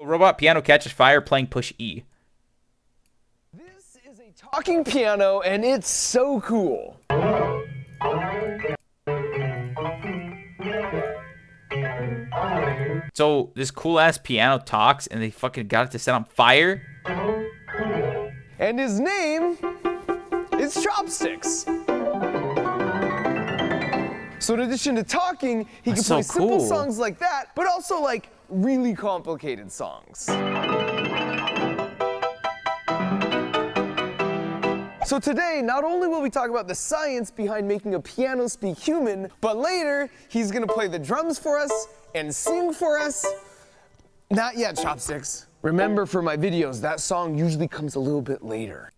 Robot piano catches fire playing push E. This is a talking piano, and it's so cool. So this cool ass piano talks, and they fucking got it to set on fire. And his name is Chopsticks. So in addition to talking, he can play simple songs like that, but also like really complicated songs. So today, not only will we talk about the science behind making a piano speak human, but later, he's gonna play the drums for us and sing for us. Not yet, Chopsticks. Remember, for my videos, that song usually comes a little bit later.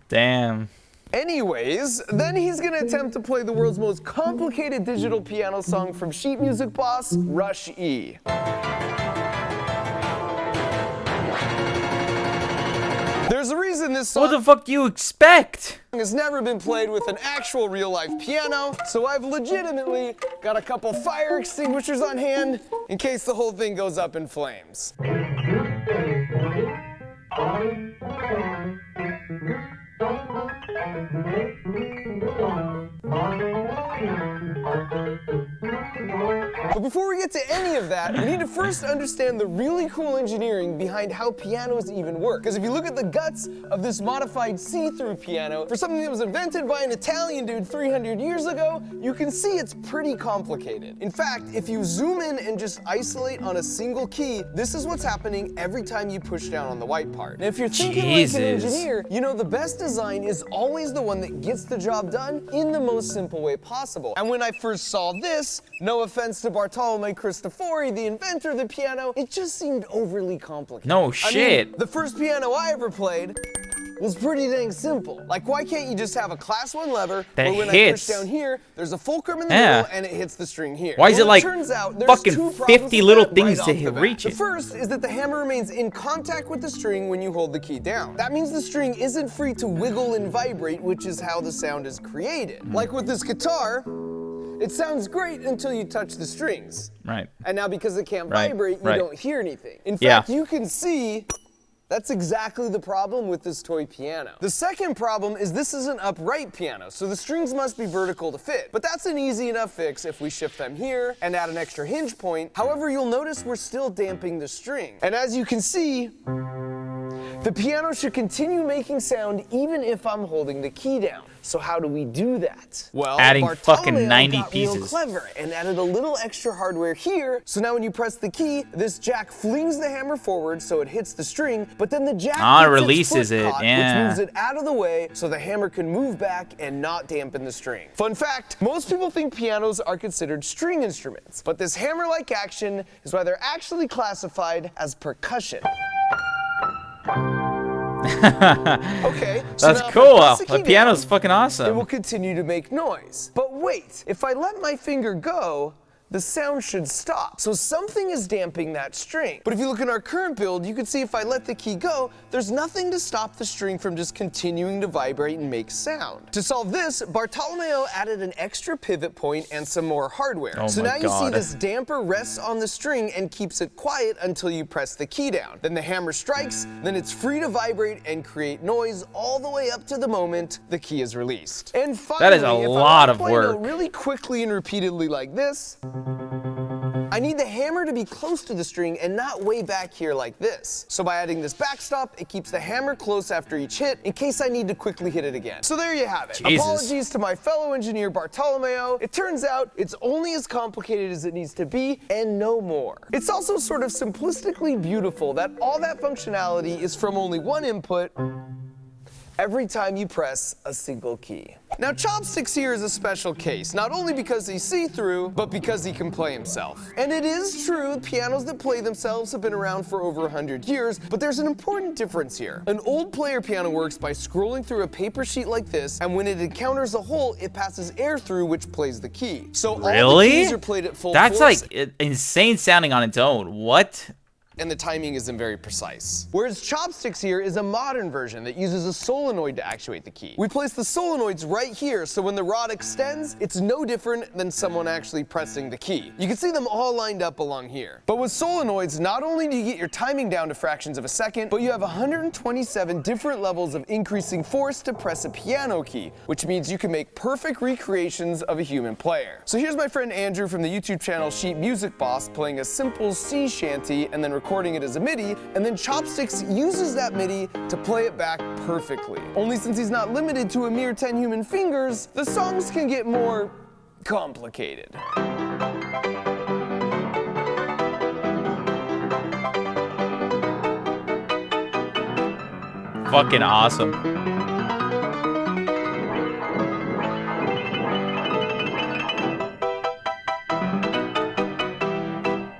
Damn. Anyways, then he's gonna attempt to play the world's most complicated digital piano song from sheet music boss, Rush E. There's a reason this song— What the fuck do you expect? has never been played with an actual real-life piano, so I've legitimately got a couple fire extinguishers on hand in case the whole thing goes up in flames. But before we get to any of that, we need to first understand the really cool engineering behind how pianos even work. Because if you look at the guts of this modified see-through piano, for something that was invented by an Italian dude 300 years ago, you can see it's pretty complicated. In fact, if you zoom in and just isolate on a single key, this is what's happening every time you push down on the white part. And if you're thinking like an engineer, you know the best design is always the one that gets the job done in the most simple way possible. And when I first saw this, no offense to Bartolome Cristofori, the inventor of the piano, it just seemed overly complicated. No shit. I mean, the first piano I ever played was pretty dang simple. Like, why can't you just have a class 1 lever where when I push down here, there's a fulcrum in the middle and it hits the string here? Why is it like turns out there's fucking 50 little things to reach it? The first is that the hammer remains in contact with the string when you hold the key down. That means the string isn't free to wiggle and vibrate, which is how the sound is created. Like with this guitar, it sounds great until you touch the strings. Right. And now because it can't vibrate, you don't hear anything. In Yeah. fact, you can see that's exactly the problem with this toy piano. The second problem is this is an upright piano, so the strings must be vertical to fit. But that's an easy enough fix if we shift them here and add an extra hinge point. However, you'll notice we're still damping the string. And as you can see, the piano should continue making sound even if I'm holding the key down. So how do we do that? Well, adding Bartolomeo fucking 90 got pieces. real clever and added a little extra hardware here. So now when you press the key, this jack flings the hammer forward so it hits the string, but then the jack releases it, which moves it out of the way so the hammer can move back and not dampen the string. Fun fact, most people think pianos are considered string instruments, but this hammer-like action is why they're actually classified as percussion. Okay, so that's cool. The piano's fucking awesome. It will continue to make noise. But wait, if I let my finger go, the sound should stop. So something is damping that string. But if you look at our current build, you can see if I let the key go, there's nothing to stop the string from just continuing to vibrate and make sound. To solve this, Bartolomeo added an extra pivot point and some more hardware. So now you see this damper rests on the string and keeps it quiet until you press the key down. Then the hammer strikes, then it's free to vibrate and create noise all the way up to the moment the key is released. And finally, that is a lot of work. Really quickly and repeatedly like this, I need the hammer to be close to the string and not way back here like this. So by adding this backstop, it keeps the hammer close after each hit in case I need to quickly hit it again. So there you have it. Jesus. Apologies to my fellow engineer Bartolomeo. It turns out it's only as complicated as it needs to be and no more. It's also sort of simplistically beautiful that all that functionality is from only one input every time you press a single key. Now, Chopsticks here is a special case, not only because he's see-through, but because he can play himself. And it is true, pianos that play themselves have been around for over 100 years, but there's an important difference here. An old player piano works by scrolling through a paper sheet like this, and when it encounters a hole, it passes air through, which plays the key. So all the keys are played at full force. That's like insane sounding on its own. What? and the timing isn't very precise. Whereas Chopsticks here is a modern version that uses a solenoid to actuate the key. We place the solenoids right here, so when the rod extends, it's no different than someone actually pressing the key. You can see them all lined up along here. But with solenoids, not only do you get your timing down to fractions of a second, but you have 127 different levels of increasing force to press a piano key, which means you can make perfect recreations of a human player. So here's my friend Andrew from the YouTube channel Sheet Music Boss playing a simple sea shanty and then recording it as a MIDI, and then Chopsticks uses that MIDI to play it back perfectly. Only since he's not limited to a mere 10 human fingers, the songs can get more complicated. Fucking awesome.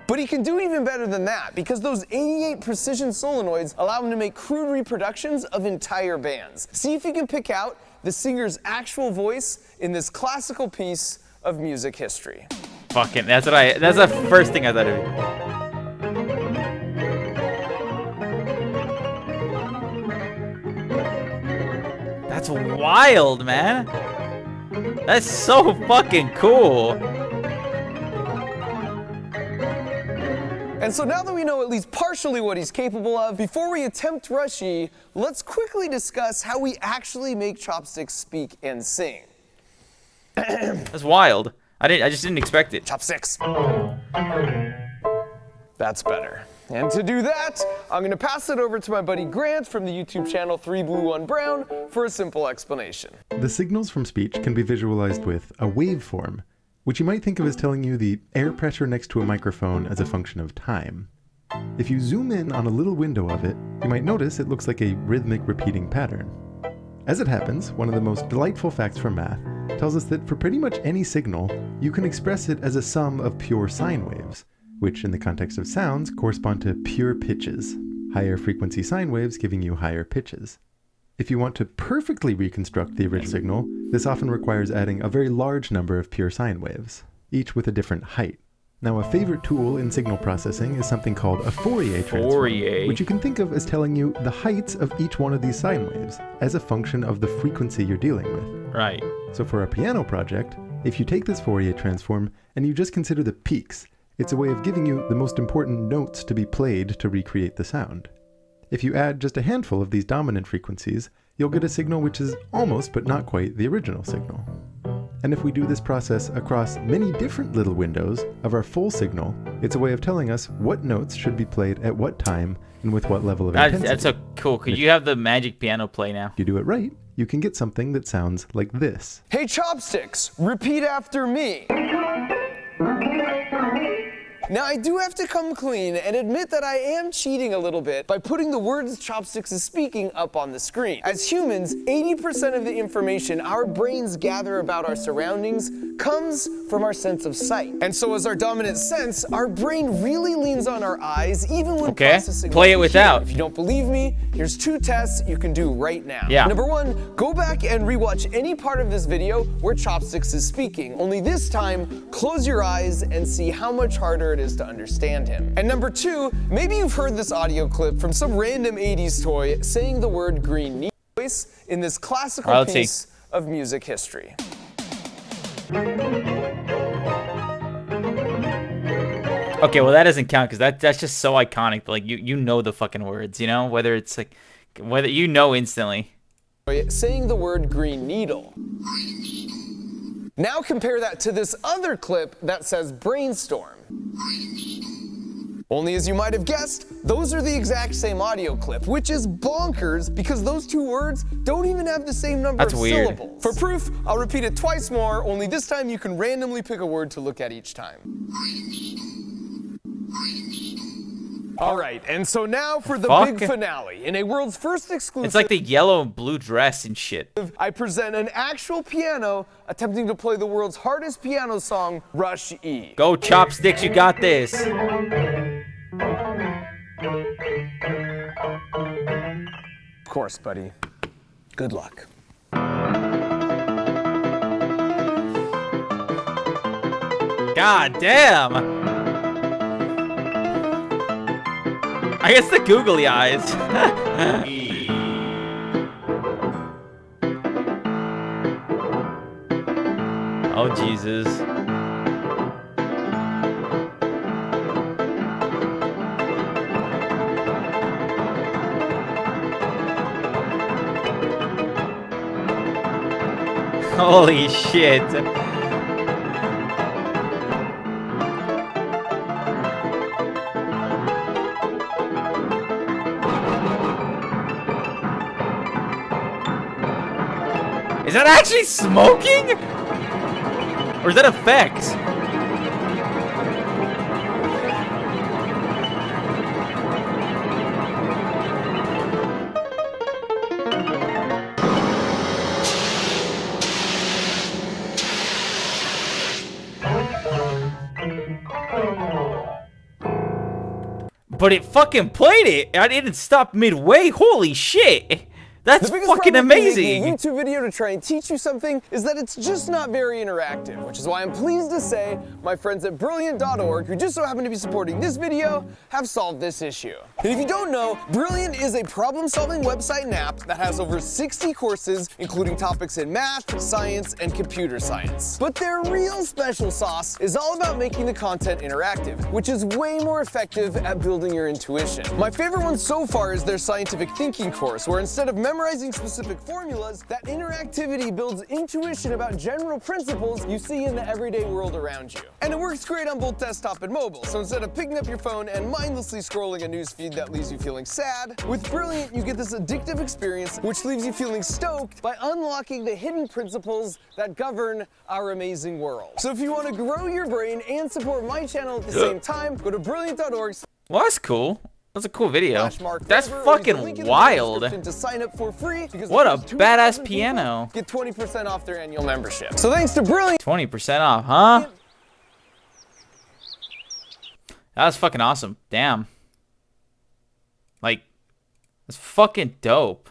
But he can do even better than that, because those 88 precision solenoids allow him to make crude reproductions of entire bands. See if you can pick out the singer's actual voice in this classical piece of music history. Fucking, that's the first thing I thought of. That's wild, man. That's so fucking cool. And so now that we know at least partially what he's capable of, before we attempt Rushy, let's quickly discuss how we actually make Chopsticks speak and sing. That's wild. I just didn't expect it. Chopsticks. That's better. And to do that, I'm gonna pass it over to my buddy Grant from the YouTube channel 3 Blue 1 Brown for a simple explanation. The signals from speech can be visualized with a waveform, which you might think of as telling you the air pressure next to a microphone as a function of time. If you zoom in on a little window of it, you might notice it looks like a rhythmic repeating pattern. As it happens, one of the most delightful facts from math tells us that for pretty much any signal, you can express it as a sum of pure sine waves, which in the context of sounds correspond to pure pitches, higher frequency sine waves giving you higher pitches. If you want to perfectly reconstruct the original signal, this often requires adding a very large number of pure sine waves, each with a different height. Now, a favorite tool in signal processing is something called a Fourier transform, which you can think of as telling you the heights of each one of these sine waves as a function of the frequency you're dealing with. Right. So for a piano project, if you take this Fourier transform and you just consider the peaks, it's a way of giving you the most important notes to be played to recreate the sound. If you add just a handful of these dominant frequencies, you'll get a signal which is almost but not quite the original signal. And if we do this process across many different little windows of our full signal, it's a way of telling us what notes should be played at what time and with what level of intensity. That's so cool. Could you have the magic piano play now? If you do it right, you can get something that sounds like this. Hey Chopsticks, repeat after me. Now I do have to come clean and admit that I am cheating a little bit by putting the words Chopsticks is speaking up on the screen. As humans, 80% of the information our brains gather about our surroundings comes from our sense of sight. And so as our dominant sense, our brain really leans on our eyes even when processing. Play it without. If you don't believe me, here's 2 tests you can do right now. Yeah. Number 1, go back and rewatch any part of this video where Chopsticks is speaking. Only this time, close your eyes and see how much harder it is to understand him. And number 2, maybe you've heard this audio clip from some random 80s toy saying the word green needle voice in this classical piece of music history. Okay, well that doesn't count because that's just so iconic. Like you know the fucking words, you know, whether it's like whether you know instantly. Saying the word green needle. Now compare that to this other clip that says brainstorm. Only as you might have guessed, those are the exact same audio clip, which is bonkers because those 2 words don't even have the same number of syllables. For proof, I'll repeat it twice more, only this time you can randomly pick a word to look at each time. All right, and so now for the big finale. In a world's first exclusive... It's like the yellow and blue dress and shit. I present an actual piano attempting to play the world's hardest piano song, Rush E. Go Chopsticks, you got this. Of course, buddy. Good luck. God damn. I guess the googly eyes. Oh, Jesus. Holy shit. Is that actually smoking? Or is that effects? But it fucking played it. I didn't stop midway. Holy shit. That's fucking amazing. Making a YouTube video to try and teach you something is that it's just not very interactive, which is why I'm pleased to say my friends at Brilliant.org, who just so happen to be supporting this video, have solved this issue. And if you don't know, Brilliant is a problem-solving website and app that has over 60 courses, including topics in math, science, and computer science. But their real special sauce is all about making the content interactive, which is way more effective at building your intuition. My favorite one so far is their scientific thinking course, where instead of memorizing specific formulas, that interactivity builds intuition about general principles you see in the everyday world around you. And it works great on both desktop and mobile, so instead of picking up your phone and mindlessly scrolling a newsfeed that leaves you feeling sad, with Brilliant you get this addictive experience which leaves you feeling stoked by unlocking the hidden principles that govern our amazing world. So if you want to grow your brain and support my channel at the same time, go to brilliant.org. Well, that's cool. That's a cool video. That's Faber, fucking wild. To sign up for free What a badass piano. Get 20% off their annual membership. So thanks to Brilliant. 20% off, huh? That was fucking awesome. Damn. Like, that's fucking dope.